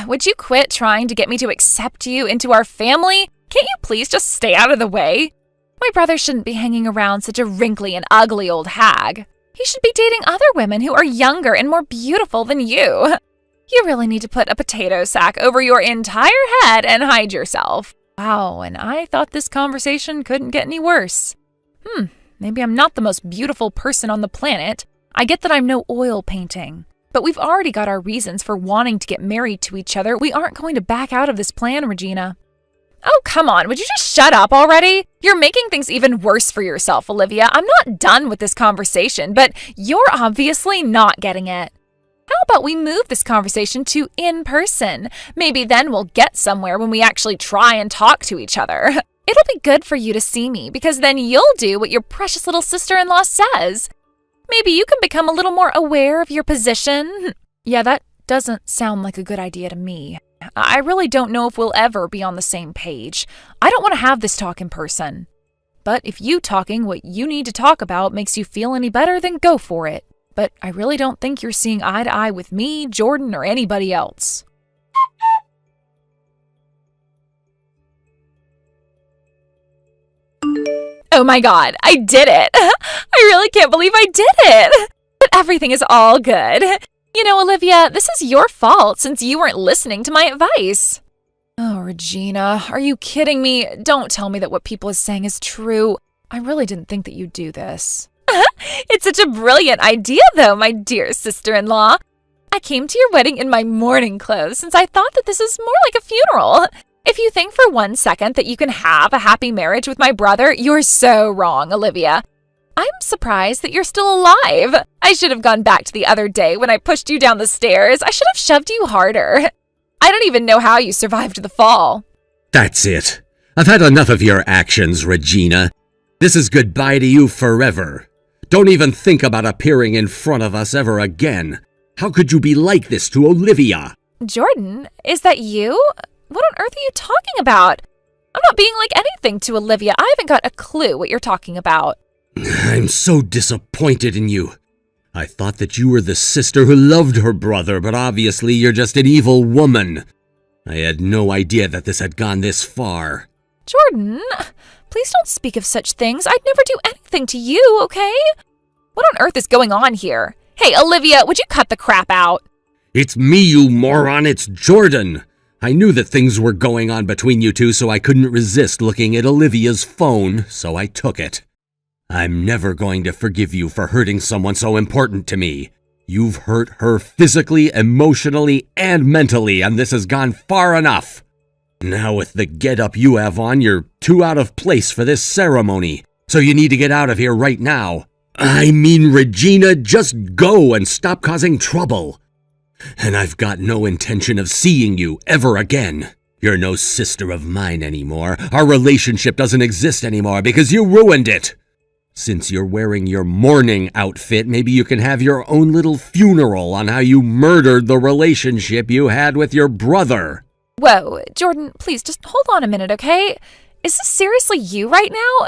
Would you quit trying to get me to accept you into our family? Can't you please just stay out of the way? My brother shouldn't be hanging around such a wrinkly and ugly old hag. He should be dating other women who are younger and more beautiful than you. You really need to put a potato sack over your entire head and hide yourself. Wow, and I thought this conversation couldn't get any worse. Maybe I'm not the most beautiful person on the planet. I get that I'm no oil painting. But we've already got our reasons for wanting to get married to each other. We aren't going to back out of this plan, Regina. Oh, come on. Would you just shut up already? You're making things even worse for yourself, Olivia. I'm not done with this conversation, but you're obviously not getting it. How about we move this conversation to in person? Maybe then we'll get somewhere when we actually try and talk to each other. It'll be good for you to see me, because then you'll do what your precious little sister-in-law says. Maybe you can become a little more aware of your position. Yeah, that doesn't sound like a good idea to me. I really don't know if we'll ever be on the same page. I don't want to have this talk in person. But if you talking what you need to talk about makes you feel any better, then go for it. But I really don't think you're seeing eye to eye with me, Jordan, or anybody else. Oh my God, I did it! I really can't believe I did it! But everything is all good. You know, Olivia, this is your fault since you weren't listening to my advice. Oh, Regina, are you kidding me? Don't tell me that what people are saying is true. I really didn't think that you'd do this. It's such a brilliant idea, though, my dear sister-in-law. I came to your wedding in my mourning clothes since I thought that this is more like a funeral. If you think for 1 second that you can have a happy marriage with my brother, you're so wrong, Olivia. I'm surprised that you're still alive. I should have gone back to the other day when I pushed you down the stairs. I should have shoved you harder. I don't even know how you survived the fall. That's it. I've had enough of your actions, Regina. This is goodbye to you forever. Don't even think about appearing in front of us ever again. How could you be like this to Olivia? Jordan, is that you? What on earth are you talking about? I'm not being like anything to Olivia. I haven't got a clue what you're talking about. I'm so disappointed in you. I thought that you were the sister who loved her brother, but obviously you're just an evil woman. I had no idea that this had gone this far. Jordan, please don't speak of such things. I'd never do anything to you, okay? What on earth is going on here? Hey, Olivia, would you cut the crap out? It's me, you moron. It's Jordan. I knew that things were going on between you two, so I couldn't resist looking at Olivia's phone, so I took it. I'm never going to forgive you for hurting someone so important to me. You've hurt her physically, emotionally, and mentally, and this has gone far enough. Now with the get-up you have on, you're too out of place for this ceremony, so you need to get out of here right now. I mean, Regina, just go and stop causing trouble. And I've got no intention of seeing you ever again. You're no sister of mine anymore. Our relationship doesn't exist anymore because you ruined it. Since you're wearing your mourning outfit, maybe you can have your own little funeral on how you murdered the relationship you had with your brother. Whoa, Jordan, please just hold on a minute, okay? Is this seriously you right now?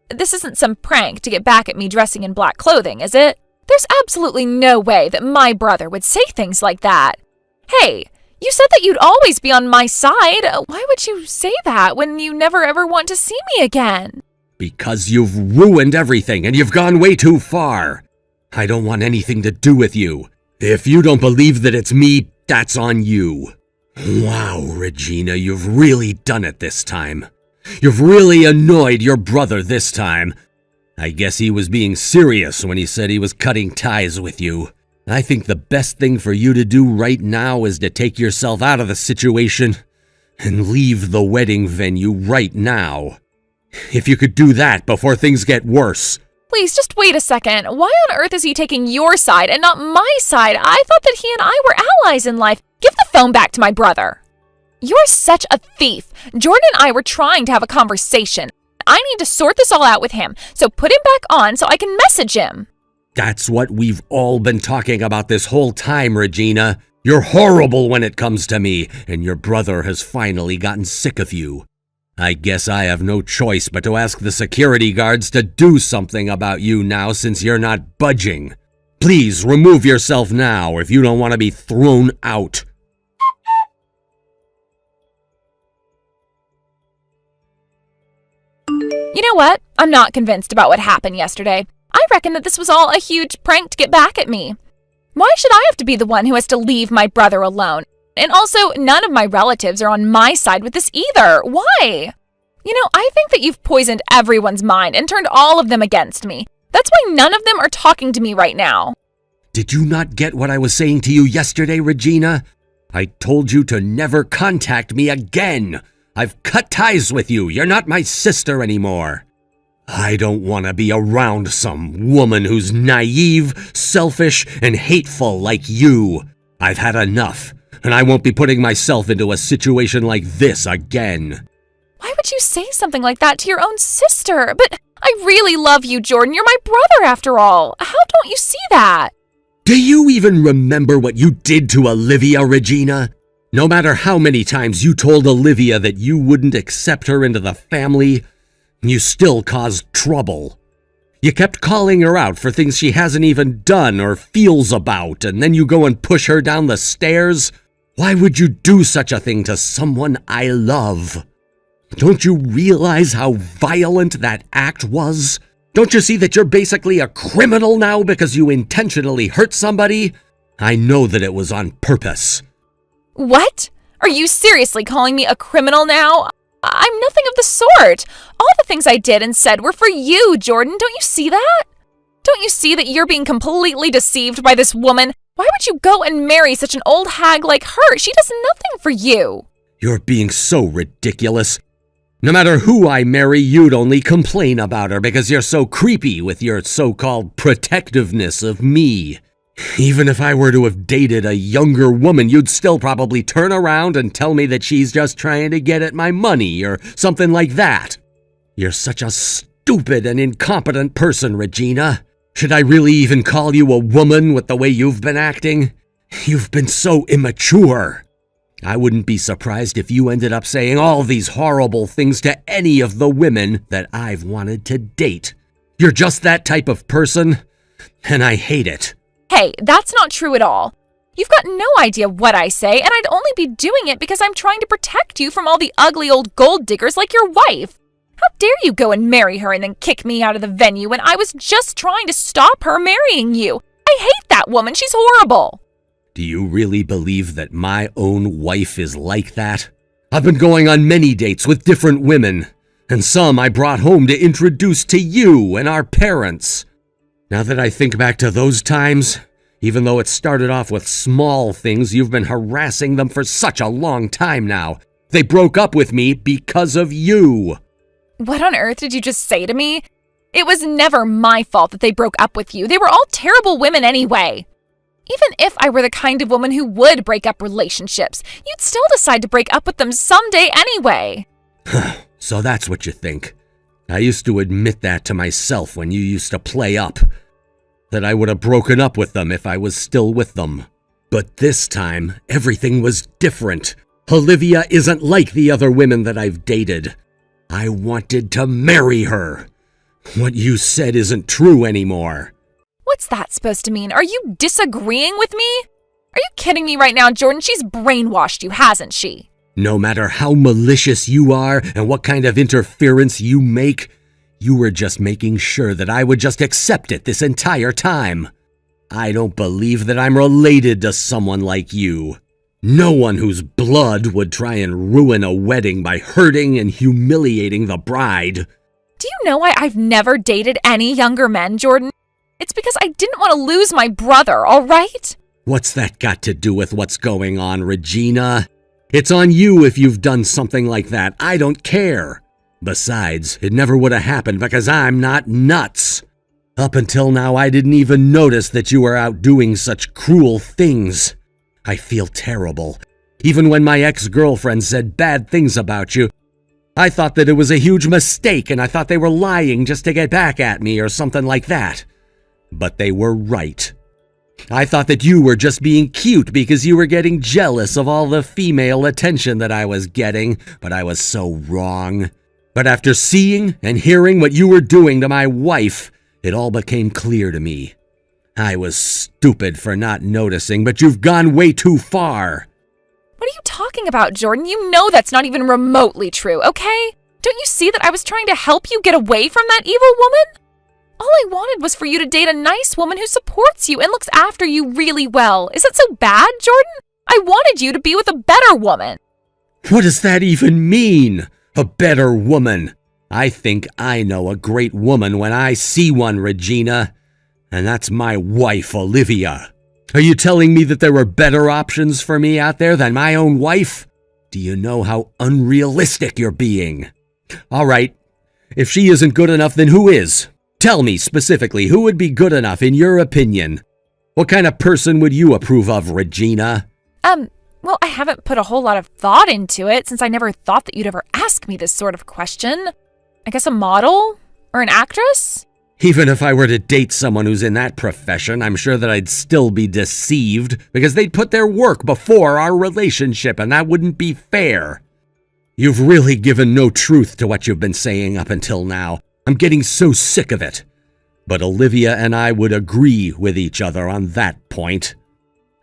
This isn't some prank to get back at me dressing in black clothing, is it? There's absolutely no way that my brother would say things like that. Hey, you said that you'd always be on my side. Why would you say that when you never ever want to see me again? Because you've ruined everything and you've gone way too far. I don't want anything to do with you. If you don't believe that it's me, that's on you. Wow, Regina, you've really done it this time. You've really annoyed your brother this time. I guess he was being serious when he said he was cutting ties with you. I think the best thing for you to do right now is to take yourself out of the situation and leave the wedding venue right now. If you could do that before things get worse. Please, just wait a second. Why on earth is he taking your side and not my side? I thought that he and I were allies in life. Give the phone back to my brother. You're such a thief. Jordan and I were trying to have a conversation. I need to sort this all out with him, so put him back on so I can message him. That's what we've all been talking about this whole time, Regina. You're horrible when it comes to me, and your brother has finally gotten sick of you. I guess I have no choice but to ask the security guards to do something about you now since you're not budging. Please remove yourself now if you don't want to be thrown out. You know what? I'm not convinced about what happened yesterday. I reckon that this was all a huge prank to get back at me. Why should I have to be the one who has to leave my brother alone? And also, none of my relatives are on my side with this either. Why? You know, I think that you've poisoned everyone's mind and turned all of them against me. That's why none of them are talking to me right now. Did you not get what I was saying to you yesterday, Regina? I told you to never contact me again. I've cut ties with you. You're not my sister anymore. I don't want to be around some woman who's naive, selfish, and hateful like you. I've had enough, and I won't be putting myself into a situation like this again. Why would you say something like that to your own sister? But I really love you, Jordan. You're my brother after all. How don't you see that? Do you even remember what you did to Olivia, Regina? No matter how many times you told Olivia that you wouldn't accept her into the family, you still caused trouble. You kept calling her out for things she hasn't even done or feels about, and then you go and push her down the stairs? Why would you do such a thing to someone I love? Don't you realize how violent that act was? Don't you see that you're basically a criminal now because you intentionally hurt somebody? I know that it was on purpose. What? Are you seriously calling me a criminal now? I'm nothing of the sort. All the things I did and said were for you, Jordan. Don't you see that? Don't you see that you're being completely deceived by this woman? Why would you go and marry such an old hag like her? She does nothing for you. You're being so ridiculous. No matter who I marry, you'd only complain about her because you're so creepy with your so-called protectiveness of me. Even if I were to have dated a younger woman, you'd still probably turn around and tell me that she's just trying to get at my money or something like that. You're such a stupid and incompetent person, Regina. Should I really even call you a woman with the way you've been acting? You've been so immature. I wouldn't be surprised if you ended up saying all these horrible things to any of the women that I've wanted to date. You're just that type of person, and I hate it. Hey, that's not true at all. You've got no idea what I say, and I'd only be doing it because I'm trying to protect you from all the ugly old gold diggers like your wife. How dare you go and marry her and then kick me out of the venue when I was just trying to stop her marrying you? I hate that woman. She's horrible. Do you really believe that my own wife is like that? I've been going on many dates with different women, and some I brought home to introduce to you and our parents. Now that I think back to those times, even though it started off with small things, you've been harassing them for such a long time now. They broke up with me because of you. What on earth did you just say to me? It was never my fault that they broke up with you. They were all terrible women anyway. Even if I were the kind of woman who would break up relationships, you'd still decide to break up with them someday anyway. So that's what you think. I used to admit that to myself when you used to play up, that I would have broken up with them if I was still with them. But this time, everything was different. Olivia isn't like the other women that I've dated. I wanted to marry her. What you said isn't true anymore. What's that supposed to mean? Are you disagreeing with me? Are you kidding me right now, Jordan? She's brainwashed you, hasn't she? No matter how malicious you are and what kind of interference you make, you were just making sure that I would just accept it this entire time. I don't believe that I'm related to someone like you. No one whose blood would try and ruin a wedding by hurting and humiliating the bride. Do you know why I've never dated any younger men, Jordan? It's because I didn't want to lose my brother, all right? What's that got to do with what's going on, Regina? It's on you if you've done something like that. I don't care. Besides, it never would have happened because I'm not nuts. Up until now, I didn't even notice that you were out doing such cruel things. I feel terrible. Even when my ex-girlfriend said bad things about you, I thought that it was a huge mistake and I thought they were lying just to get back at me or something like that. But they were right. I thought that you were just being cute because you were getting jealous of all the female attention that I was getting, but I was so wrong. But after seeing and hearing what you were doing to my wife, it all became clear to me. I was stupid for not noticing, but you've gone way too far. What are you talking about, Jordan? You know that's not even remotely true, okay? Don't you see that I was trying to help you get away from that evil woman? All I wanted was for you to date a nice woman who supports you and looks after you really well. Is that so bad, Jordan? I wanted you to be with a better woman. What does that even mean? A better woman? I think I know a great woman when I see one, Regina. And that's my wife, Olivia. Are you telling me that there were better options for me out there than my own wife? Do you know how unrealistic you're being? All right, if she isn't good enough, then who is? Tell me specifically, who would be good enough in your opinion? What kind of person would you approve of, Regina? Well, I haven't put a whole lot of thought into it since I never thought that you'd ever ask me this sort of question. I guess a model? Or an actress? Even if I were to date someone who's in that profession, I'm sure that I'd still be deceived because they'd put their work before our relationship, and that wouldn't be fair. You've really given no truth to what you've been saying up until now. I'm getting so sick of it. But Olivia and I would agree with each other on that point.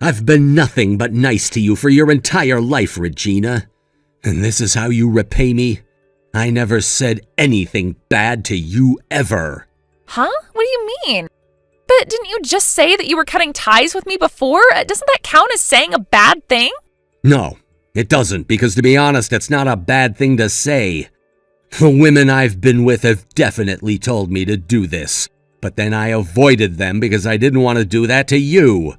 I've been nothing but nice to you for your entire life, Regina. And this is how you repay me? I never said anything bad to you ever. Huh? What do you mean? But didn't you just say that you were cutting ties with me before? Doesn't that count as saying a bad thing? No, it doesn't, because to be honest, it's not a bad thing to say. The women I've been with have definitely told me to do this, but then I avoided them because I didn't want to do that to you.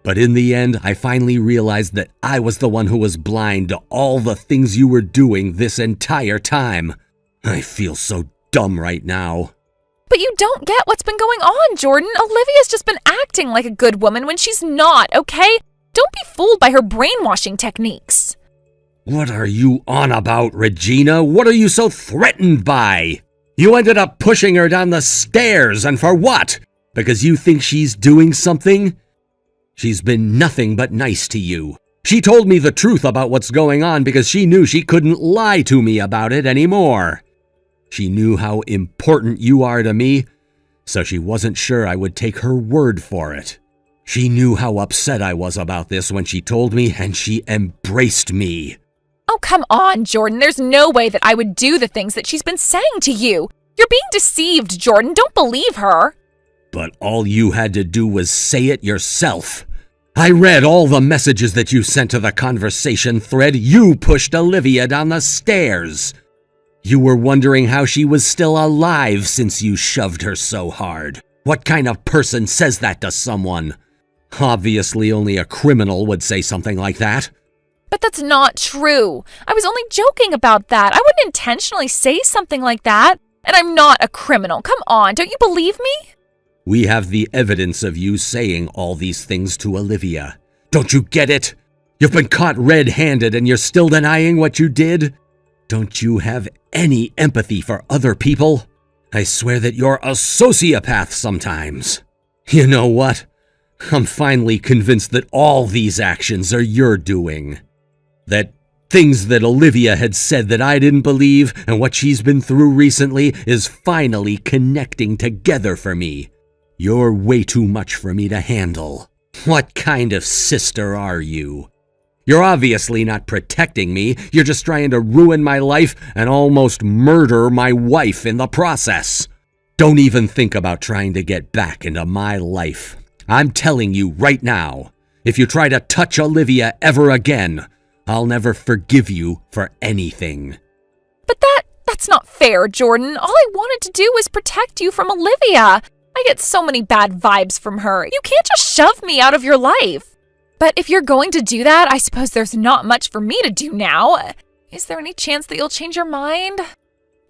But in the end, I finally realized that I was the one who was blind to all the things you were doing this entire time. I feel so dumb right now. But you don't get what's been going on, Jordan. Olivia's just been acting like a good woman when she's not, okay? Don't be fooled by her brainwashing techniques. What are you on about, Regina? What are you so threatened by? You ended up pushing her down the stairs, and for what? Because you think she's doing something? She's been nothing but nice to you. She told me the truth about what's going on because she knew she couldn't lie to me about it anymore. She knew how important you are to me, so she wasn't sure I would take her word for it. She knew how upset I was about this when she told me, and she embraced me. Oh, come on, Jordan. There's no way that I would do the things that she's been saying to you. You're being deceived, Jordan. Don't believe her. But all you had to do was say it yourself. I read all the messages that you sent to the conversation thread. You pushed Olivia down the stairs. You were wondering how she was still alive since you shoved her so hard. What kind of person says that to someone? Obviously, only a criminal would say something like that. But that's not true. I was only joking about that. I wouldn't intentionally say something like that. And I'm not a criminal. Come on, don't you believe me? We have the evidence of you saying all these things to Olivia. Don't you get it? You've been caught red-handed and you're still denying what you did? Don't you have any empathy for other people? I swear that you're a sociopath sometimes. You know what? I'm finally convinced that all these actions are your doing. That things that Olivia had said that I didn't believe and what she's been through recently is finally connecting together for me. You're way too much for me to handle. What kind of sister are you? You're obviously not protecting me. You're just trying to ruin my life and almost murder my wife in the process. Don't even think about trying to get back into my life. I'm telling you right now, if you try to touch Olivia ever again, I'll never forgive you for anything. But that's not fair, Jordan. All I wanted to do was protect you from Olivia. I get so many bad vibes from her. You can't just shove me out of your life. But if you're going to do that, I suppose there's not much for me to do now. Is there any chance that you'll change your mind?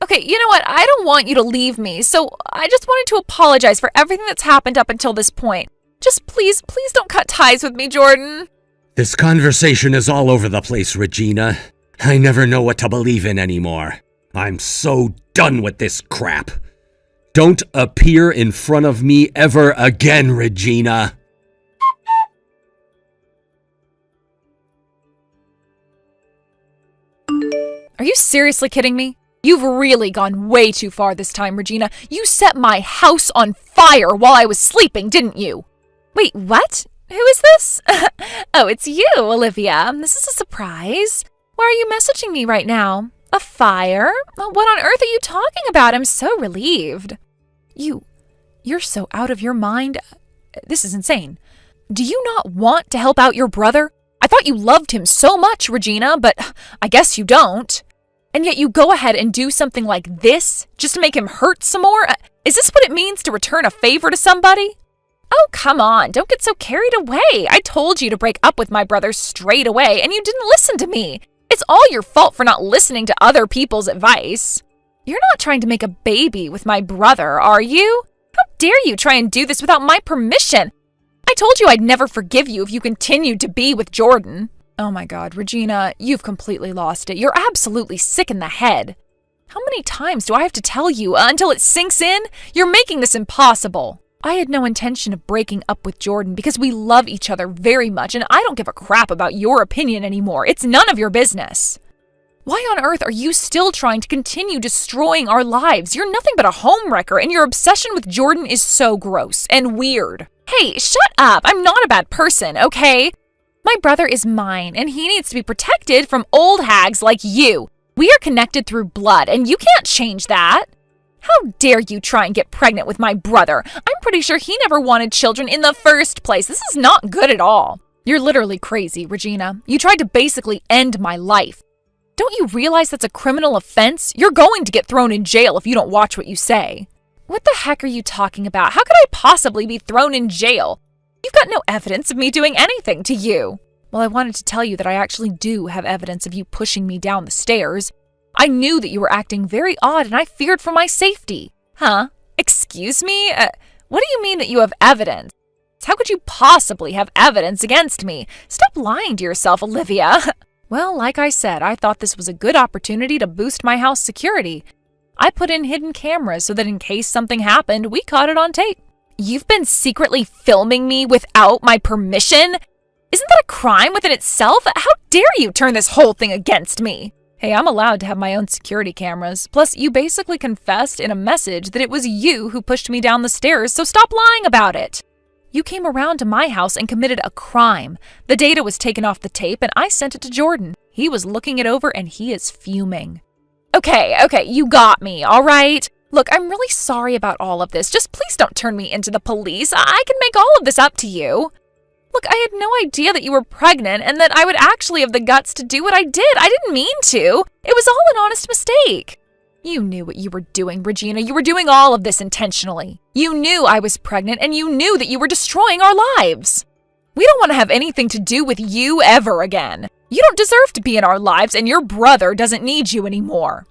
Okay, you know what? I don't want you to leave me, so I just wanted to apologize for everything that's happened up until this point. Just please don't cut ties with me, Jordan. This conversation is all over the place, Regina. I never know what to believe in anymore. I'm so done with this crap. Don't appear in front of me ever again, Regina. Are you seriously kidding me? You've really gone way too far this time, Regina. You set my house on fire while I was sleeping, didn't you? Wait, what? Who is this? Oh, it's you, Olivia. This is a surprise. Why are you messaging me right now? A fire? What on earth are you talking about? I'm so relieved. You're so out of your mind. This is insane. Do you not want to help out your brother? I thought you loved him so much, Regina, but I guess you don't. And yet you go ahead and do something like this just to make him hurt some more? Is this what it means to return a favor to somebody? Oh, come on. Don't get so carried away. I told you to break up with my brother straight away, and you didn't listen to me. It's all your fault for not listening to other people's advice. You're not trying to make a baby with my brother, are you? How dare you try and do this without my permission? I told you I'd never forgive you if you continued to be with Jordan. Oh my God, Regina, you've completely lost it. You're absolutely sick in the head. How many times do I have to tell you until it sinks in? You're making this impossible. I had no intention of breaking up with Jordan because we love each other very much, and I don't give a crap about your opinion anymore. It's none of your business. Why on earth are you still trying to continue destroying our lives? You're nothing but a homewrecker, and your obsession with Jordan is so gross and weird. Hey, shut up. I'm not a bad person, okay? My brother is mine, and he needs to be protected from old hags like you. We are connected through blood, and you can't change that. How dare you try and get pregnant with my brother? I'm pretty sure he never wanted children in the first place. This is not good at all. You're literally crazy, Regina. You tried to basically end my life. Don't you realize that's a criminal offense? You're going to get thrown in jail if you don't watch what you say. What the heck are you talking about? How could I possibly be thrown in jail? You've got no evidence of me doing anything to you. Well, I wanted to tell you that I actually do have evidence of you pushing me down the stairs. I knew that you were acting very odd, and I feared for my safety. Huh? Excuse me? What do you mean that you have evidence? How could you possibly have evidence against me? Stop lying to yourself, Olivia. Well, like I said, I thought this was a good opportunity to boost my house security. I put in hidden cameras so that in case something happened, we caught it on tape. You've been secretly filming me without my permission? Isn't that a crime within itself? How dare you turn this whole thing against me? Hey, I'm allowed to have my own security cameras. Plus, you basically confessed in a message that it was you who pushed me down the stairs, so stop lying about it. You came around to my house and committed a crime. The data was taken off the tape and I sent it to Jordan. He was looking it over and he is fuming. Okay, you got me, all right? Look, I'm really sorry about all of this. Just please don't turn me into the police. I can make all of this up to you. Look, I had no idea that you were pregnant and that I would actually have the guts to do what I did. I didn't mean to. It was all an honest mistake. You knew what you were doing, Regina. You were doing all of this intentionally. You knew I was pregnant and you knew that you were destroying our lives. We don't want to have anything to do with you ever again. You don't deserve to be in our lives and your brother doesn't need you anymore.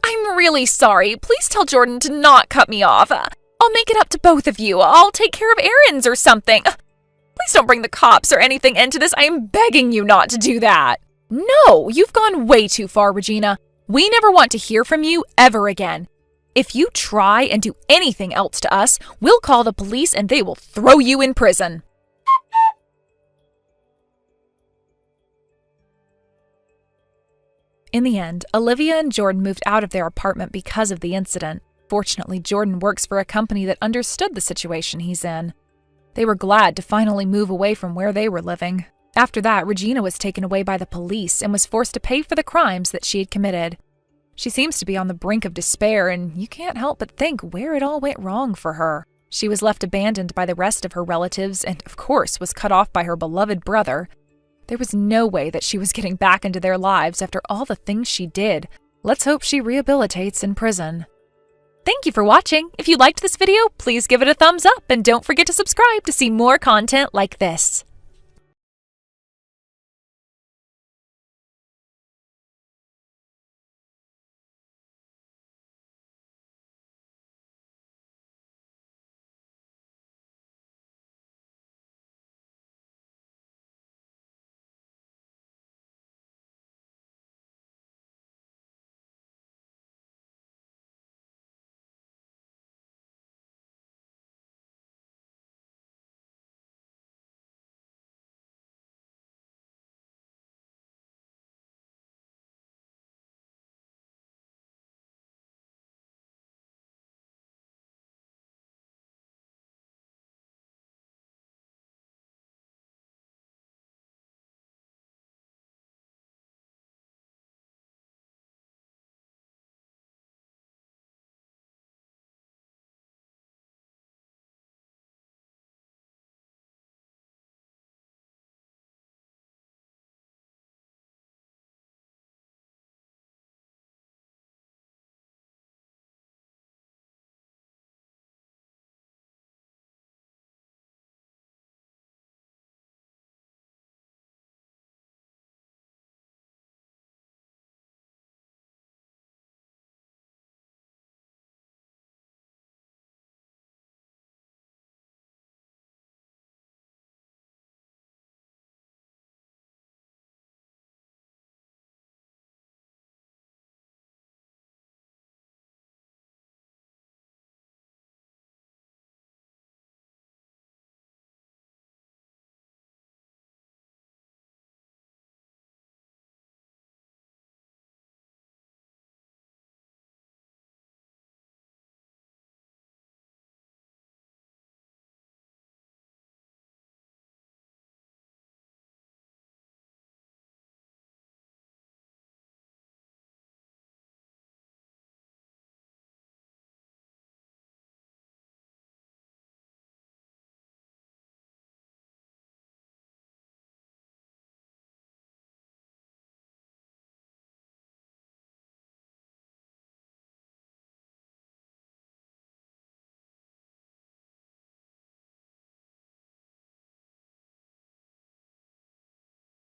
I'm really sorry. Please tell Jordan to not cut me off. I'll make it up to both of you. I'll take care of errands or something. Please don't bring the cops or anything into this. I am begging you not to do that. No, you've gone way too far, Regina. We never want to hear from you ever again. If you try and do anything else to us, we'll call the police and they will throw you in prison. In the end, Olivia and Jordan moved out of their apartment because of the incident. Fortunately, Jordan works for a company that understood the situation he's in. They were glad to finally move away from where they were living. After that, Regina was taken away by the police and was forced to pay for the crimes that she had committed. She seems to be on the brink of despair, and you can't help but think where it all went wrong for her. She was left abandoned by the rest of her relatives and, of course, was cut off by her beloved brother. There was no way that she was getting back into their lives after all the things she did. Let's hope she rehabilitates in prison. Thank you for watching. If you liked this video, please give it a thumbs up and don't forget to subscribe to see more content like this.